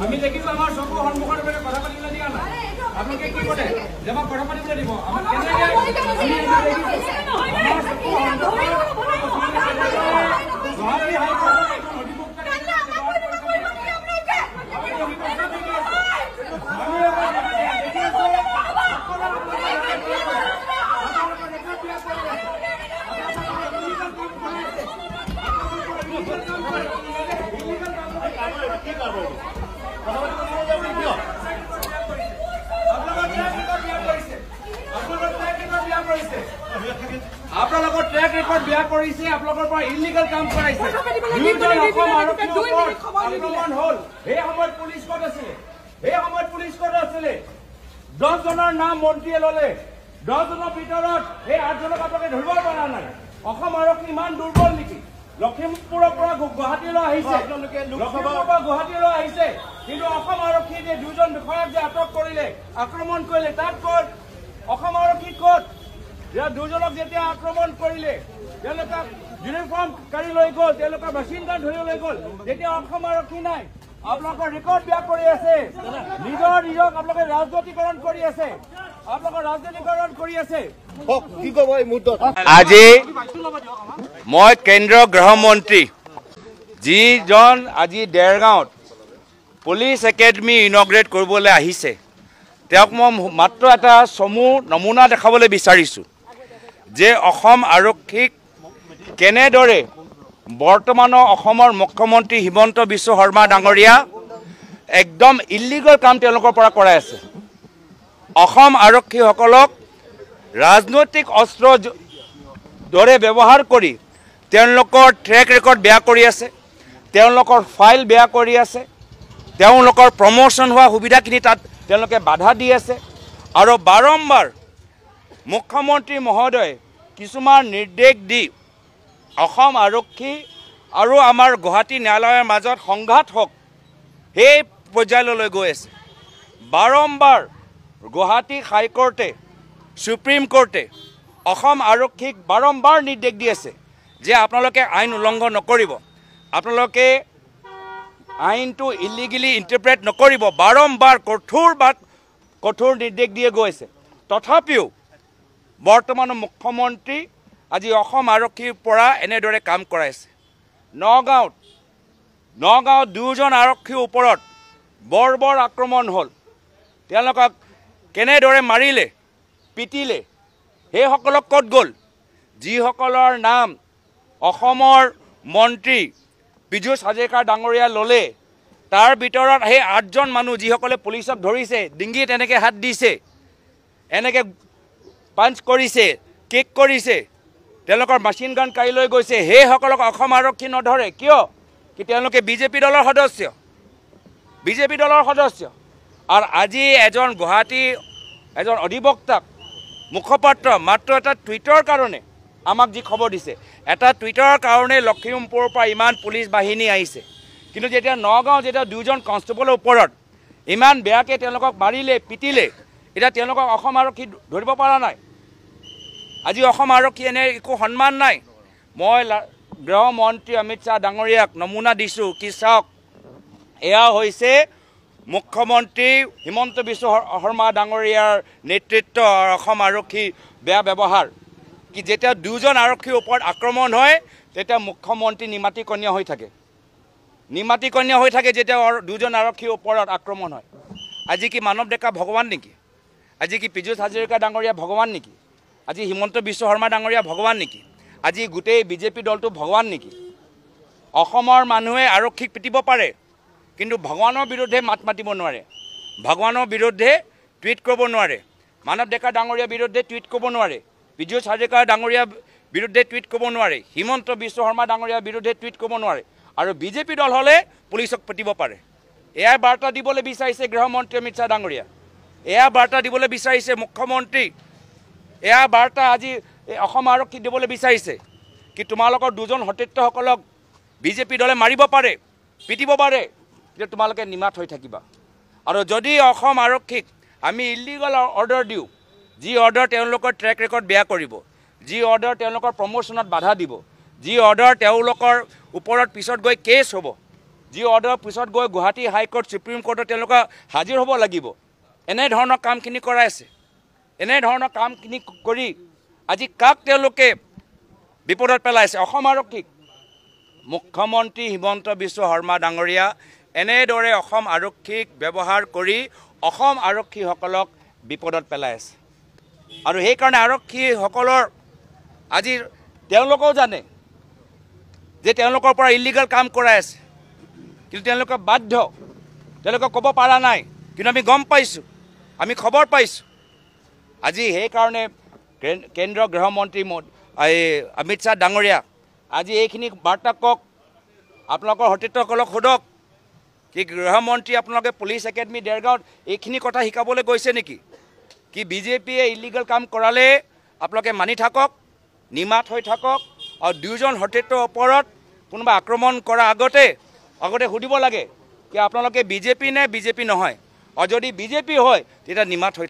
আমি দেখিছো আমাৰ চকু সন্মুখৰ পৰা কথা পাতিবলৈ দিয়া নাই আপোনালোকে কি কৰে যে আমাক কথা পাতিবলৈ দিব আমাক কেনেকৈ আপোনালোকৰ ট্ৰেক ৰেকৰ্ড বেয়া কৰিছে আপোনালোকৰ পৰা ইলিগেল কাম কৰাইছে আক্ৰমণ হল সেই সময়ত পুলিচ ক'ত আছিলে সেই সময়ত পুলিচ ক'ত আছিলে 10 জনৰ নাম মন্ত্ৰীয়ে ললে 10 জনৰ ভিতৰত সেই 8 জনক আপোনালোকে ধৰিব পৰা নাই অসম আৰক্ষী ইমান দুৰ্বল নেকি লখিমপুৰৰ পৰা গুৱাহাটীলৈ আহিছে লখিমপুৰৰ পৰা গুৱাহাটীলৈ আহিছে কিন্তু অসম আৰক্ষী যে 2 জন বিষয়াক যে আটক কৰিলে আক্ৰমণ কৰিলে তাত ক'ত অসম আৰক্ষী ক'ত या 2 जनक যেতিয়া আক্ৰমণ কৰিলে তেওঁলোকে ইউনিফৰ্ম কাঢ়ি লৈ গ'ল তেওঁলোকে মেচিন গান ধৰি লৈ গ'ল যেতিয়া অসম আৰক্ষী নাই আপোনালোকৰ ৰেকৰ্ড বেয়া কৰি আছে নিজক আপোনালোকে ৰাজনীতিকৰণ কৰি আছে কি ক'ব এই মুহূৰ্তত আজি মই কেন্দ্ৰীয় গৃহমন্ত্ৰী যিজন আজি দেৰগাঁৱত পুলিচ একাডেমি ইনগ্ৰেট কৰিবলৈ আহিছে তেওঁক মই মাত্ৰ এটা চমু নমুনা দেখাবলৈ বিচাৰিছোঁ যে অসম আৰক্ষীক কেনেদৰে বৰ্তমানৰ অসমৰ মুখ্যমন্ত্ৰী হিমন্ত বিশ্ব শৰ্মা ডাঙৰীয়া একদম ইলিগেল কাম তেওঁলোকৰ পৰা কৰাই আছে অসম আৰক্ষীসকলক ৰাজনৈতিক অস্ত্ৰ দৰে ব্যৱহাৰ কৰি তেওঁলোকৰ ট্ৰেক ৰেকৰ্ড বেয়া কৰি আছে তেওঁলোকৰ ফাইল বেয়া কৰি আছে তেওঁলোকৰ প্ৰমোশ্যন হোৱা সুবিধাখিনি তাত তেওঁলোকে বাধা দি আছে আৰু বাৰম্বাৰ মুখ্যমন্ত্ৰী মহোদয় কিছুমান নিৰ্দেশ দি অসম আৰক্ষী আৰু আমাৰ গুৱাহাটী ন্যায়ালয়ৰ মাজত সংঘাত হওক সেই পৰ্যায়লৈ গৈ আছে বাৰম্বাৰ গুৱাহাটী হাইকোৰ্টে সুপ্ৰিম কোৰ্টে অসম আৰক্ষীক বাৰম্বাৰ নিৰ্দেশ দি আছে যে আপোনালোকে আইন উলংঘন নকৰিব আপোনালোকে আইনটো ইলিগেলি ইণ্টাৰপ্ৰেট নকৰিব বাৰম্বাৰ কঠোৰ নিৰ্দেশ দিয়ে গৈছে তথাপিও বৰ্তমানৰ মুখ্যমন্ত্ৰী আজি অসম আৰক্ষীৰ পৰা এনেদৰে কাম কৰাইছে নগাঁৱত 2 জন আৰক্ষীৰ ওপৰত বৰ আক্ৰমণ হ'ল তেওঁলোকক কেনেদৰে মাৰিলে পিটিলে সেইসকলক ক'ত গ'ল যিসকলৰ নাম অসমৰ মন্ত্ৰী পীযুষ হাজৰিকা ডাঙৰীয়া ল'লে তাৰ ভিতৰত সেই 8 জন মানুহ যিসকলে পুলিচক ধৰিছে ডিঙিত এনেকৈ হাত দিছে এনেকৈ পাঞ্চ কৰিছে কিক কৰিছে তেওঁলোকৰ মেচিন গান কাঢ়ি লৈ গৈছে সেইসকলক অসম আৰক্ষী নধৰে কিয় কি তেওঁলোকে বিজেপি দলৰ সদস্য আৰু আজি এজন অধিবক্তাক মুখপাত্ৰ মাত্ৰ এটা টুইটৰ কাৰণে আমাক যি খবৰ দিছে এটা টুইটৰ কাৰণে লখিমপুৰৰ পৰা ইমান পুলিচ বাহিনী আহিছে কিন্তু যেতিয়া নগাঁও যেতিয়া 2 জন কনষ্টেবলৰ ওপৰত ইমান বেয়াকৈ তেওঁলোকক মাৰিলে পিটিলে এতিয়া তেওঁলোকক অসম আৰক্ষী ধৰিব পৰা নাই আজি অসম আৰক্ষী এনে একো সন্মান নাই মই গৃহমন্ত্ৰী অমিত শ্বাহ ডাঙৰীয়াক নমুনা দিছোঁ কি চাওক এয়া হৈছে মুখ্যমন্ত্ৰী হিমন্ত বিশ্ব শৰ্মা ডাঙৰীয়াৰ নেতৃত্ব অসম আৰক্ষী বেয়া ব্যৱহাৰ কি যেতিয়া 2 জন আৰক্ষীৰ ওপৰত আক্ৰমণ হয় তেতিয়া মুখ্যমন্ত্ৰী নিমাতিকন্যা হৈ থাকে যেতিয়া 2 জন আৰক্ষীৰ ওপৰত আক্ৰমণ হয় আজি কি মানৱ ডেকা ভগৱান নেকি আজি কি পীযুষ হাজৰিকা ডাঙৰীয়া ভগৱান নেকি আজি হিমন্ত বিশ্ব শৰ্মা ডাঙৰীয়া ভগৱান নেকি আজি গোটেই বিজেপি দলটো ভগৱান নেকি অসমৰ মানুহে আৰক্ষীক পিটিব পাৰে কিন্তু ভগৱানৰ বিৰুদ্ধে মাত মাতিব নোৱাৰে ভগৱানৰ বিৰুদ্ধে টুইট কৰিব নোৱাৰে মানৱ ডেকা ডাঙৰীয়াৰ বিৰুদ্ধে টুইট কৰিব নোৱাৰে পীযুষ হাজৰিকা ডাঙৰীয়াৰ বিৰুদ্ধে টুইট কৰিব নোৱাৰে হিমন্ত বিশ্ব শৰ্মা ডাঙৰীয়াৰ বিৰুদ্ধে টুইট কৰিব নোৱাৰে আৰু বিজেপি দল হ'লে পুলিচক পিটিব পাৰে এয়া বাৰ্তা দিবলৈ বিচাৰিছে গৃহমন্ত্ৰী অমিত শ্বাহ ডাঙৰীয়া এয়া বাৰ্তা দিবলৈ বিচাৰিছে মুখ্যমন্ত্ৰী এয়া বাৰ্তা আজি অসম আৰক্ষী দিবলৈ বিচাৰিছে কি তোমালোকৰ 2 জন সতীৰ্থসকলক বিজেপি দলে মাৰিব পাৰে পিটিব পাৰে যে তোমালোকে নিমাত হৈ থাকিবা আৰু যদি অসম আৰক্ষীক আমি ইলিগেল অৰ্ডাৰ দিওঁ যি অৰ্ডাৰ তেওঁলোকৰ ট্ৰেক ৰেকৰ্ড বেয়া কৰিব যি অৰ্ডাৰ তেওঁলোকৰ প্ৰমোশ্যনত বাধা দিব যি অৰ্ডাৰ তেওঁলোকৰ ওপৰত পিছত গৈ কেছ হ'ব যি অৰ্ডাৰৰ পিছত গৈ গুৱাহাটী হাইকোৰ্ট সুপ্ৰিম কোৰ্টত তেওঁলোকে হাজিৰ হ'ব লাগিব এনেধৰণৰ কামখিনি কৰাই আছে এনেধৰণৰ কামখিনি কৰি আজি কাক তেওঁলোকে বিপদত পেলাইছে অসম আৰক্ষীক মুখ্যমন্ত্ৰী হিমন্ত বিশ্ব শৰ্মা ডাঙৰীয়া এনেদৰে অসম আৰক্ষীক ব্যৱহাৰ কৰি অসম আৰক্ষীসকলক বিপদত পেলাই আছে আৰু সেইকাৰণে আৰক্ষীসকলৰ আজি তেওঁলোকেও জানে যে তেওঁলোকৰ পৰা ইলিগেল কাম কৰাই আছে কিন্তু তেওঁলোকে বাধ্য তেওঁলোকে ক'ব পৰা নাই কিন্তু আমি গম পাইছোঁ আমি খবৰ পাইছোঁ আজি সেইকাৰণে কেন্দ্ৰীয় গৃহমন্ত্ৰী অমিত শ্বাহ ডাঙৰীয়া আজি এইখিনি বাৰ্তা কওক আপোনালোকৰ সতীৰ্থসকলক সোধক কি গৃহমন্ত্ৰী আপোনালোকে পুলিচ একাডেমি দেৰগাঁৱত এইখিনি কথা শিকাবলৈ গৈছে নেকি কি বিজেপিয়ে ইলিগেল কাম কৰালে আপোনালোকে মানি থাকক নিমাত হৈ থাকক আৰু দুজন সতীৰ্থৰ ওপৰত কোনোবা আক্ৰমণ কৰাৰ আগতে সুধিব লাগে কি আপোনালোকে বিজেপি নে বিজেপি নহয় আৰু যদি বিজেপি হয় তেতিয়া নিমাত হৈ